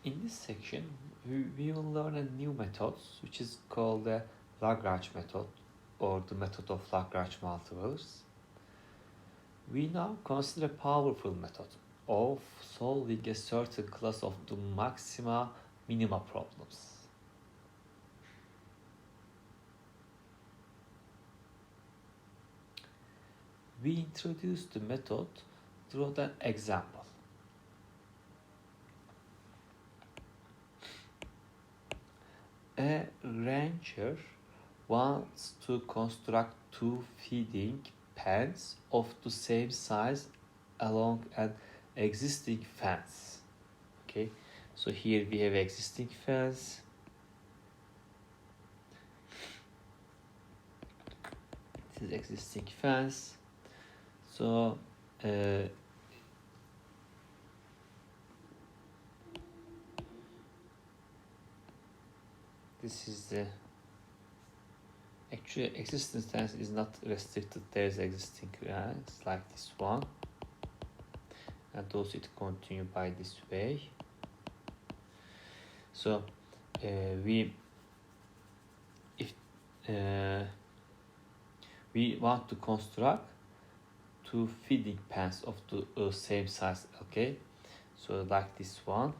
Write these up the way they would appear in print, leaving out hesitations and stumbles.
In this section, we will learn a new method which is called the Lagrange method or the method of Lagrange multipliers. We now consider a powerful method of solving a certain class of the maxima minima problems. We introduce the method through an example. A rancher wants to construct two feeding pens of the same size along an existing fence. Okay, so here we have existing fence. This is existing fence. So this is the actually existing fence is not restricted. There is existing fence like this one, and also it continue by this way. So we want to construct two feeding pens of the same size. Okay, so like this one.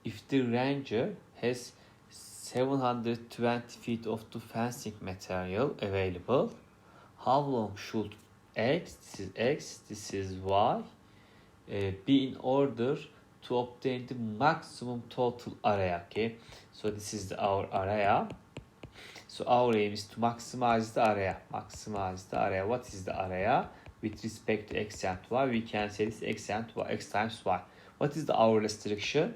If the ranger has 720 feet of the fencing material available, how long should X, this is X, this is Y, be in order to obtain the maximum total area? Okay, so this is our area. So our aim is to maximize the area. What is the area? With respect to X and Y, we can say this X and Y, X times Y. What is our restriction?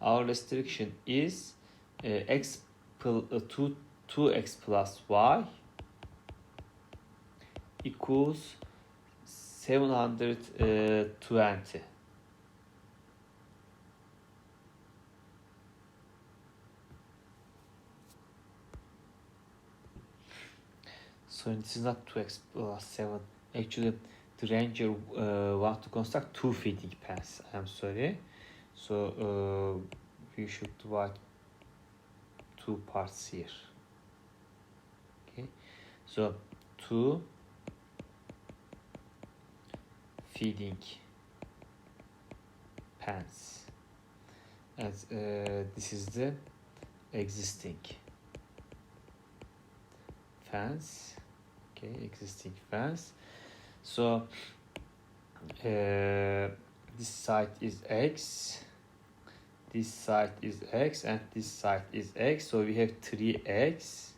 Our restriction is x 2x plus y equals 720. So this is not 2x plus 7. Actually, the ranger wants to construct two feeding pens. I'm sorry. So we should divide two parts here. Okay, so two feeding pens, as this is the existing fence. Okay, existing fence. So this side is X, this side is X, and this side is X. So we have 3X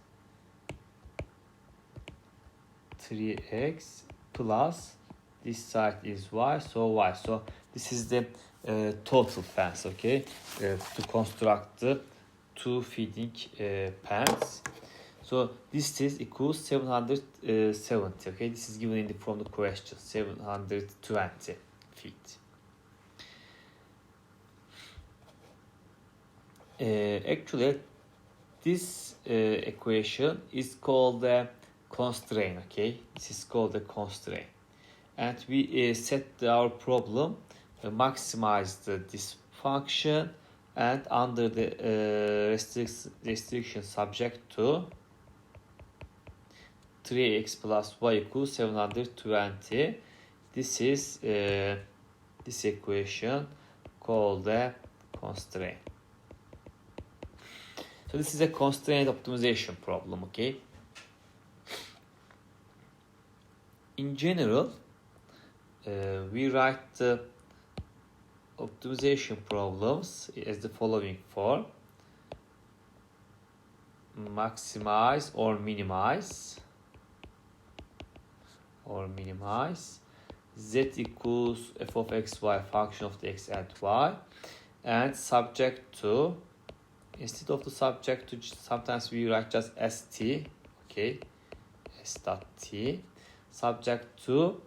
plus this side is Y, so Y. So this is the total fence, okay, to construct the two feeding pens. So this is equals 770. Okay, this is given from the question, 720 feet. Actually, this equation is called the constraint. Okay, this is called the constraint, and we set our problem maximize this function, and under the restriction subject to 3x plus y equals 720. This is this equation called the constraint. So this is a constraint optimization problem. Okay. In general, we write the optimization problems as the following form: maximize or minimize z equals f of x y function of the x and y, and subject to, instead of the subject to, sometimes we write just st. Okay, s dot t, subject to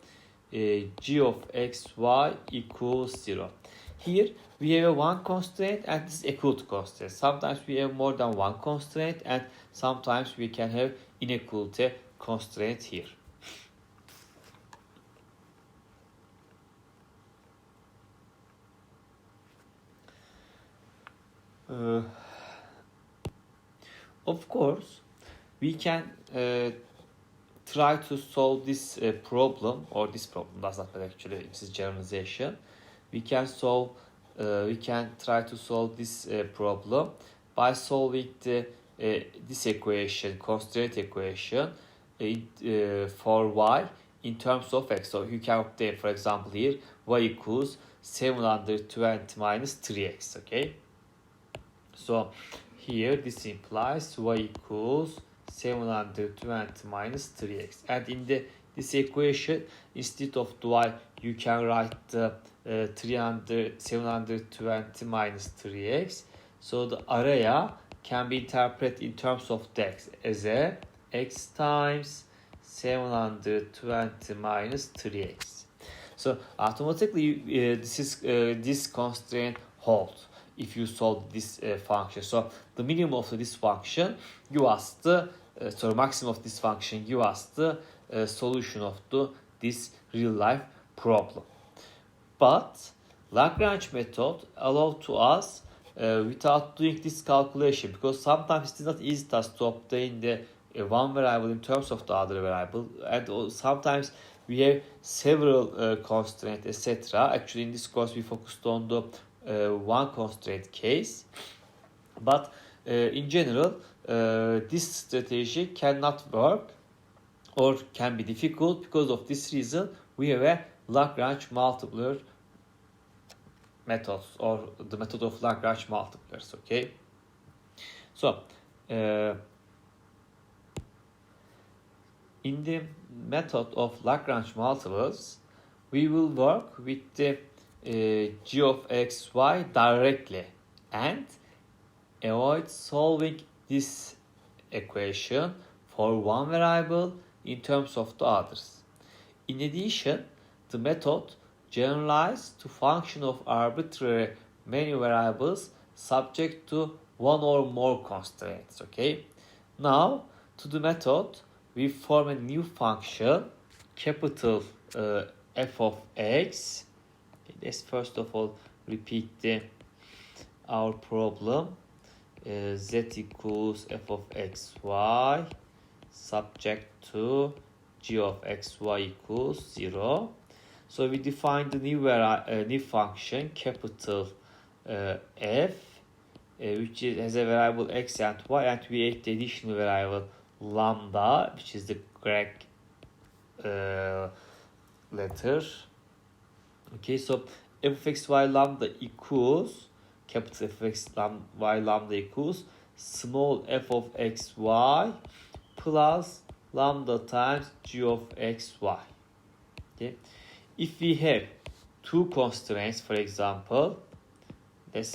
g of x y equals 0. Here we have one constraint and this is equal to constraint. Sometimes we have more than one constraint, and sometimes we can have inequality constraint here. Of course, we can try to solve this problem, or this problem does not matter actually, this is generalization. We can try to solve this problem by solving this equation, constraint equation for y in terms of x. So you can obtain, for example, here y equals 720 minus 3x. Okay, so here this implies y equals 720 minus 3x, and in this equation, instead of y, you can write the 720 minus 3x. So the area can be interpreted in terms of the x as a x times 720 minus 3x. So automatically this constraint holds if you solve this function. So the minimum of this function give us the maximum of this function give us the solution of this real life problem. But Lagrange method allow to us without doing this calculation, because sometimes it is not easy task to obtain the one variable in terms of the other variable, and sometimes we have several constraints, etc. Actually, in this course we focused on the one constraint case, but in general this strategy cannot work or can be difficult. Because of this reason, we have a Lagrange multiplier methods, or the method of Lagrange multipliers. Okay, so in the method of Lagrange multipliers, we will work with the g of x, y directly and avoid solving this equation for one variable in terms of the others. In addition, the method generalizes to function of arbitrary many variables subject to one or more constraints. Okay, now to the method, we form a new function, capital f of x. Let's first of all repeat our problem. Z equals f of x, y subject to g of x, y equals 0. So we define the new function, capital F, which has a variable x and y, and we add the additional variable lambda, which is the Greek letter. Okay, so f of x, y lambda equals, capital F of x, y lambda equals small f of x, y plus lambda times g of x, y. Okay, if we have two constraints, for example,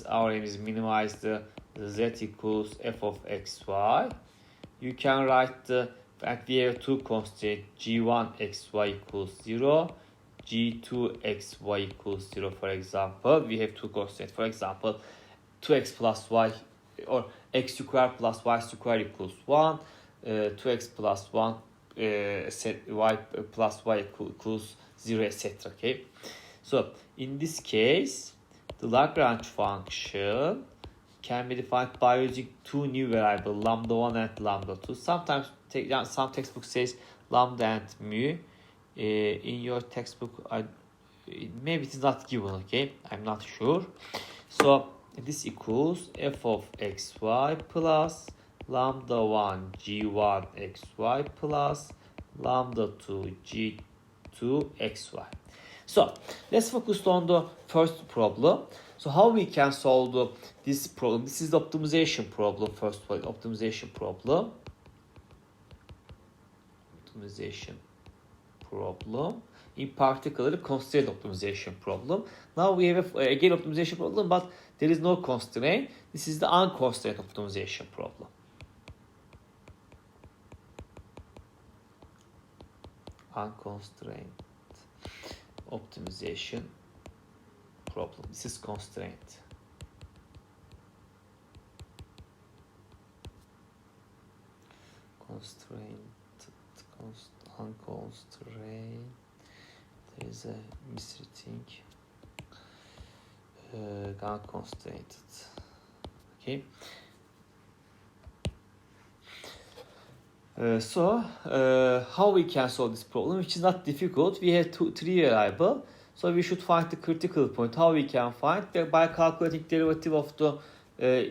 our aim is minimize the z equals f of x, y. You can write and we have two constraints, g1 xy equals 0, g2 xy equals 0. For example, we have two constraints. For example, 2x plus y, or x squared plus y squared equals 1, 2x plus 1 y plus y equals 0, etc. Okay, so in this case, the Lagrange function can be defined by using two new variables, lambda 1 and lambda 2. Sometimes some textbook says lambda and mu. In your textbook, maybe it is not given. Okay, I'm not sure. So this equals f of xy plus lambda 1 g1 xy plus lambda 2 g2 xy. So let's focus on the first problem. So how we can solve this problem? This is the optimization problem. First of all, optimization problem. In particular, constraint optimization problem. Now we have again optimization problem, but there is no constraint. This is the unconstrained optimization problem. Unconstrained optimization problem. This is constraint. Unconstrained. There is a misreading. Unconstrained. Okay. How we can solve this problem, which is not difficult. We have three variables, so we should find the critical point. How we can find by calculating derivative of the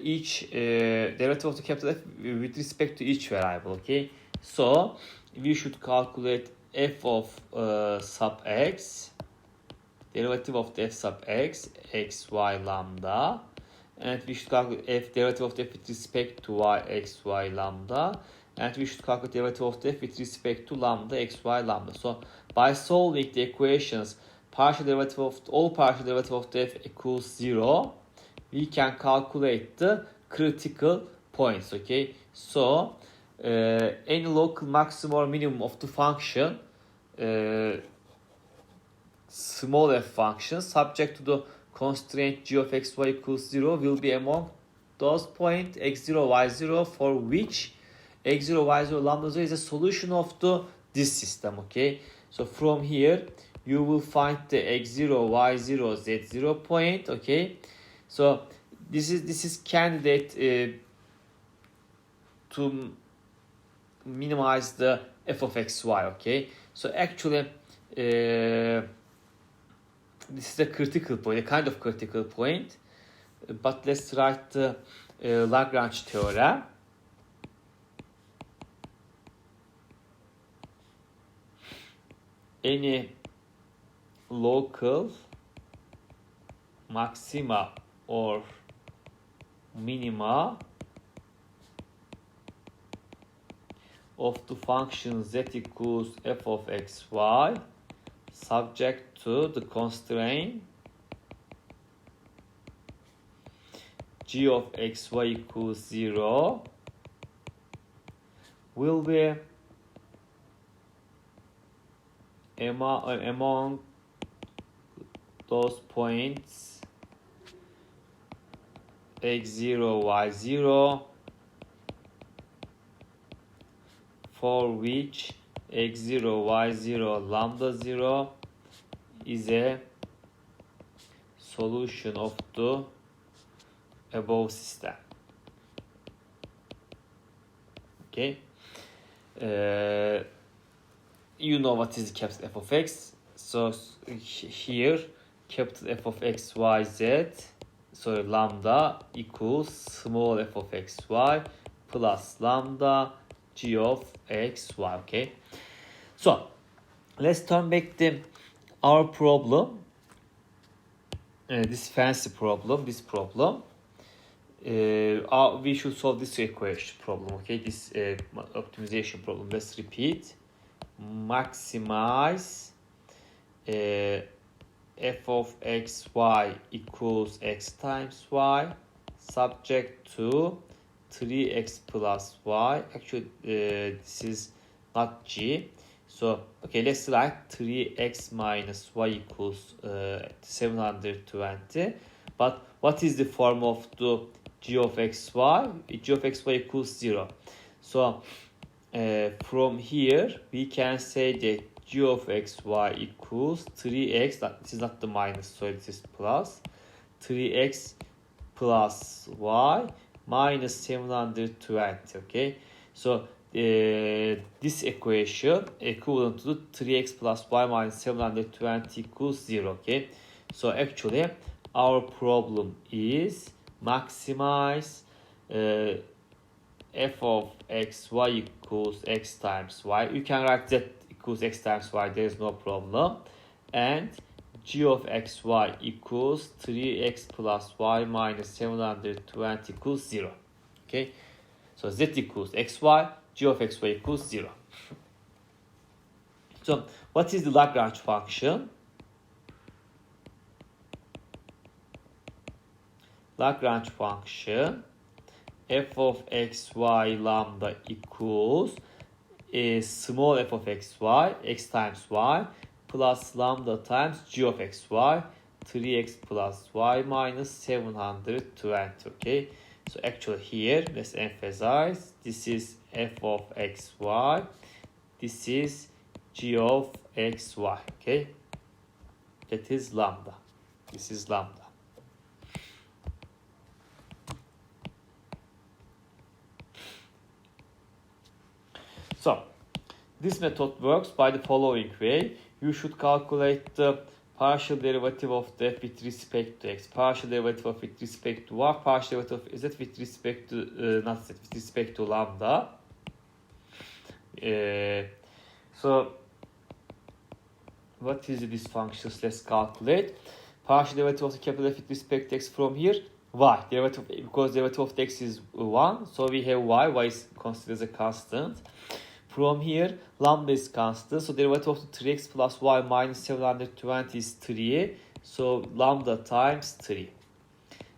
each derivative of the capital F with respect to each variable. Okay, so we should calculate f of sub x, derivative of the f sub x, x y lambda, and we should calculate f derivative of the f with respect to y x y lambda, and we should calculate derivative of the f with respect to lambda x y lambda. So by solving the equations partial derivative of all partial derivative of the f equals 0, we can calculate the critical points. Okay, so any local maximum or minimum of the function, small f function subject to the constraint g of x y equals 0 will be among those points x0 y0 for which x0 y0 lambda 0 is a solution of this system. Okay, so from here you will find the x0 y0 z0 point. Okay, so this is candidate to minimize the f of xy. Okay, so actually this is a critical point, a kind of critical point, but let's write the Lagrange theorem. Any local maxima or minima of the function z equals f of xy subject to the constraint g of xy equals 0 will be among those points x0 y0 for which x0 y0 lambda 0 is a solution of the above system. Okay, you know what is capital F of x, so here capital F of x y z, so lambda equals small f of x y plus lambda g of x y. Okay, so let's turn back to our problem, this fancy problem, we should solve this equation problem. Okay, this optimization problem. Let's repeat. Maximize f of x y equals x times y subject to 3x plus y. Actually this is not g, so okay, let's write 3x minus y equals 720. But what is the form of the g of xy? G of xy equals 0. So from here we can say that g of xy equals 3x, this is not the minus, so it is plus 3x plus y minus 720. Okay, so this equation equivalent to 3x plus y minus 720 equals 0. Okay, so actually our problem is maximize f of xy equals x times y. You can write z equals x times y, there is no problem, and g of xy equals 3x plus y minus 720 equals 0. Okay, so z equals xy, g of xy equals 0. So what is the Lagrange function? Lagrange function f of xy lambda equals small f of xy, x times y, plus lambda times g of xy, 3x plus y minus 720. Okay, so actually here let's emphasize, this is f of xy, this is g of xy. Okay, that is lambda, this is lambda. So this method works by the following way. You should calculate the partial derivative of the f with respect to x, partial derivative of with respect to y, partial derivative of z with respect to not z, with respect to lambda. So what is these functions? Let's calculate. Partial derivative of the capital F with respect to x from here, y. Derivative, because derivative of the x is 1, so we have y is considered as a constant. From here, lambda is constant, so derivative of the 3x plus y minus 720 is 3, so lambda times 3.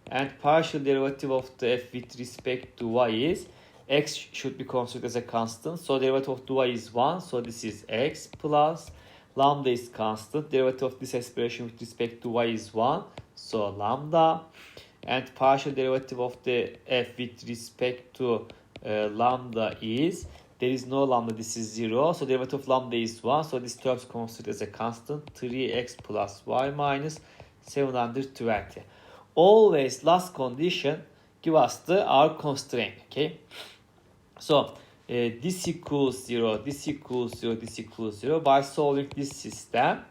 And partial derivative of the f with respect to y is, x should be considered as a constant, so derivative of the y is 1, so this is x plus lambda is constant, derivative of this expression with respect to y is 1, so lambda, and partial derivative of the f with respect to lambda is, there is no lambda, this is 0, so derivative of lambda is 1, so this term is considered as a constant, 3x plus y minus 720. Always last condition give us our constraint, okay? So this equals 0, this equals 0, this equals 0. By solving this system,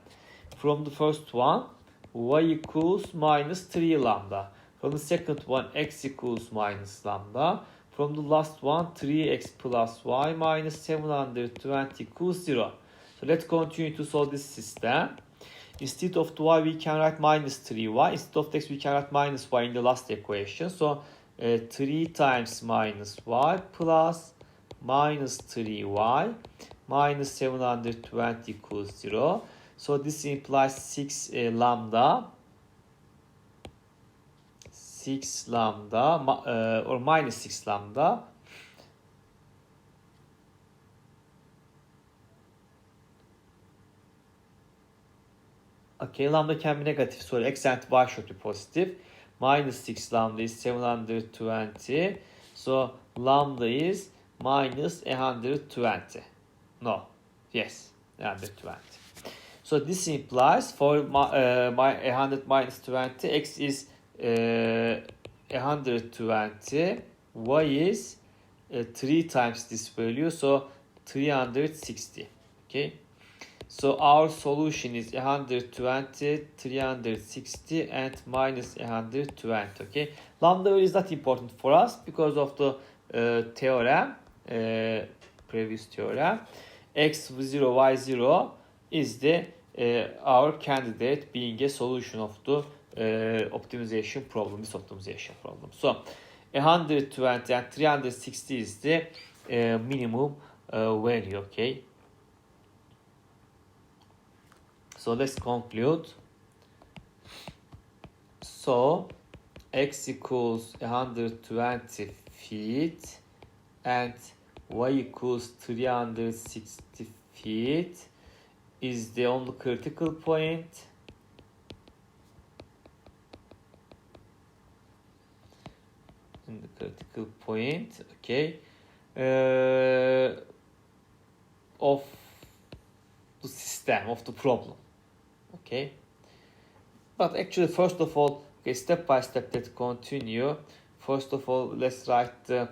from the first one, y equals minus 3 lambda. From the second one, x equals minus lambda. From the last one, 3x plus y minus 720 equals 0. So let's continue to solve this system. Instead of the y, we can write minus 3y. Instead of x, we can write minus y in the last equation. So 3 times minus y plus minus 3y minus 720 equals 0. So this implies 6 lambda. 6 lambda or minus 6 lambda. Okay, lambda can be negative, so x and y should be positive. Minus 6 lambda is 720. So lambda is minus 120. No, yes, 120. So this implies for my 100 minus 20, x is 120, y is 3 times this value, so 360. Okay, so our solution is 120, 360 and minus 120. Okay, lambda is not important for us because of the theorem, previous theorem. X0, y0 is the our candidate being a solution of the optimization problem, this optimization problem. So 120 and 360 is the minimum value. Okay, so let's conclude. So x equals 120 feet and y equals 360 feet is the only critical point. In the critical point, okay, of the system, of the problem, okay. But actually, first of all, okay, step by step, let's continue. First of all, let's write the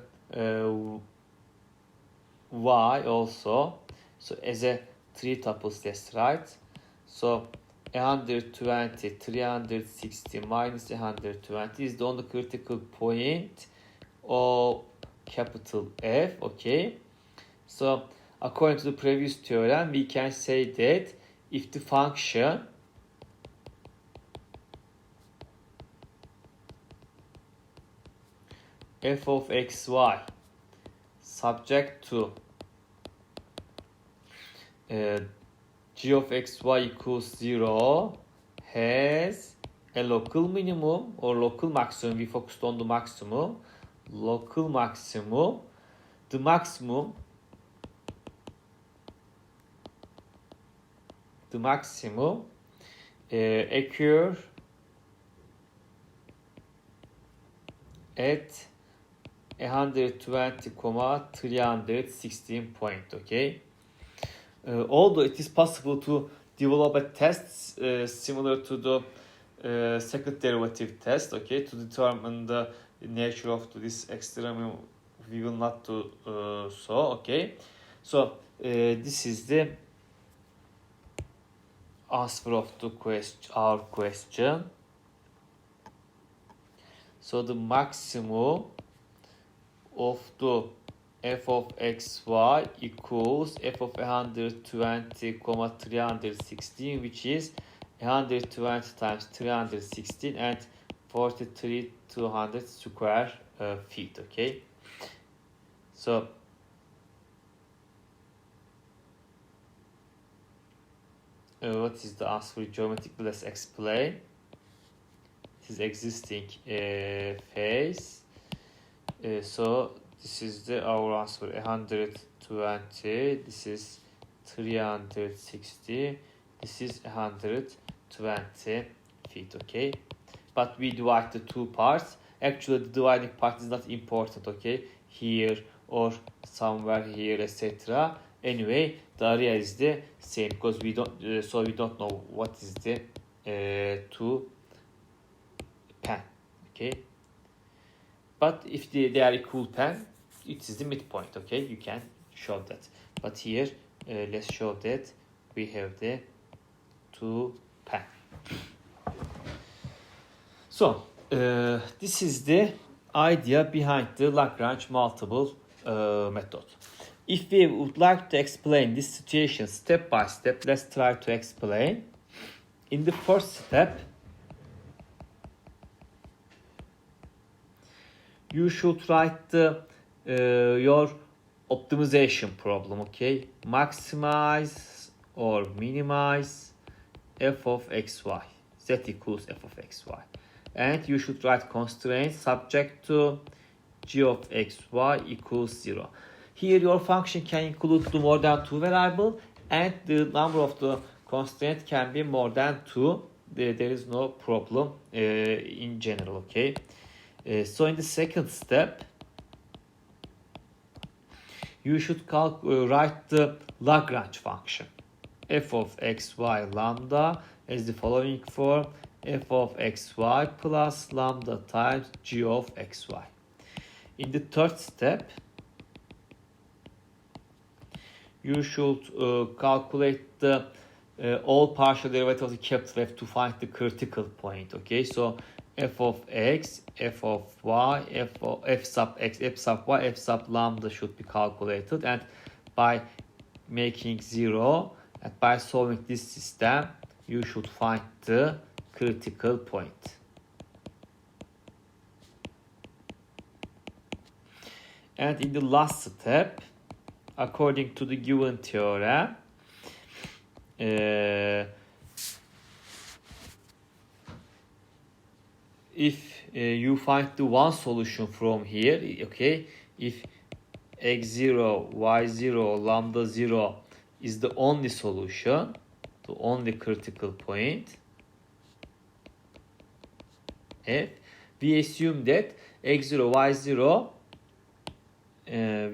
y also. So as a 3 tuples, let's write. So 120, 360 minus 120 is the only critical point of capital F, okay? So according to the previous theorem, we can say that if the function f of xy subject to g of xy equals 0 has a local minimum or local maximum. We focused on the maximum. Local maximum. The maximum occur at 120, 316 point, okay? Although it is possible to develop a test similar to the second derivative test, okay, to determine the nature of this extremum, we will not do so, okay. So this is the answer of the our question. So the maximum of the f of xy equals f of 120, 316, which is 120 times 316 and 43,200 square feet. Okay, so what is the answer for geometric? Let's explain. This is existing phase. So this is our answer, 120. This is 360. This is 120 feet. Okay, but we divide the two parts. Actually, the dividing part is not important. Okay, here or somewhere here, etc. Anyway, the area is the same because we don't. So we don't know what is the two pen. Okay, but if they are equal pen, it is the midpoint. Okay, you can show that. But here, let's show that we have the two pen. So this is the idea behind the Lagrange multiple method. If we would like to explain this situation step by step, let's try to explain. In the first step, you should write the your optimization problem. Okay, maximize or minimize f of xy, z equals f of xy, and you should write constraints subject to g of xy equals 0. Here your function can include more than two variables, and the number of the constraint can be more than 2. There is no problem in general. Okay, so in the second step, you should write the Lagrange function f of xy lambda as the following form: f of xy plus lambda times g of xy. In the third step, you should calculate the all partial derivatives of the capital F to find the critical point. Okay, so f of x, f of y, f sub x, f sub y, f sub lambda should be calculated, and by making 0 and by solving this system, you should find the critical point. And in the last step, according to the given theorem, if you find the one solution from here, okay, if x0, y0, lambda 0 is the only solution, the only critical point, if we assume that x0, y0,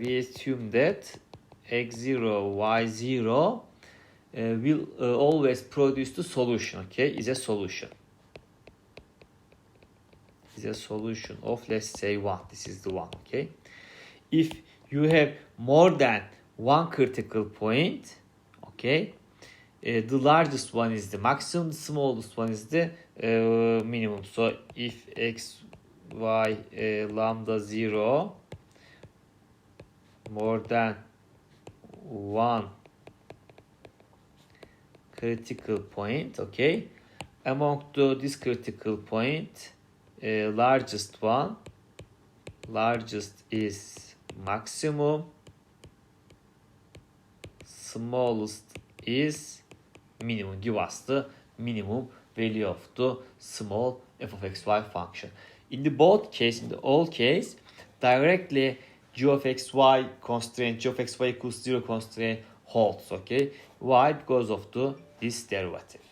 we assume that x0, y0 will always produce the solution. Okay, is a solution. Is a solution of, let's say, 1. This is the one. Okay, if you have more than one critical point, okay, the largest one is the maximum, the smallest one is the minimum. So if x, y, lambda 0 more than one critical point, okay, among this critical point, largest is maximum, smallest is minimum. Give us the minimum value of the small f of xy function. In the all case, directly g of xy constraint, g of xy equals 0 constraint holds. Okay, why? Because of this derivative.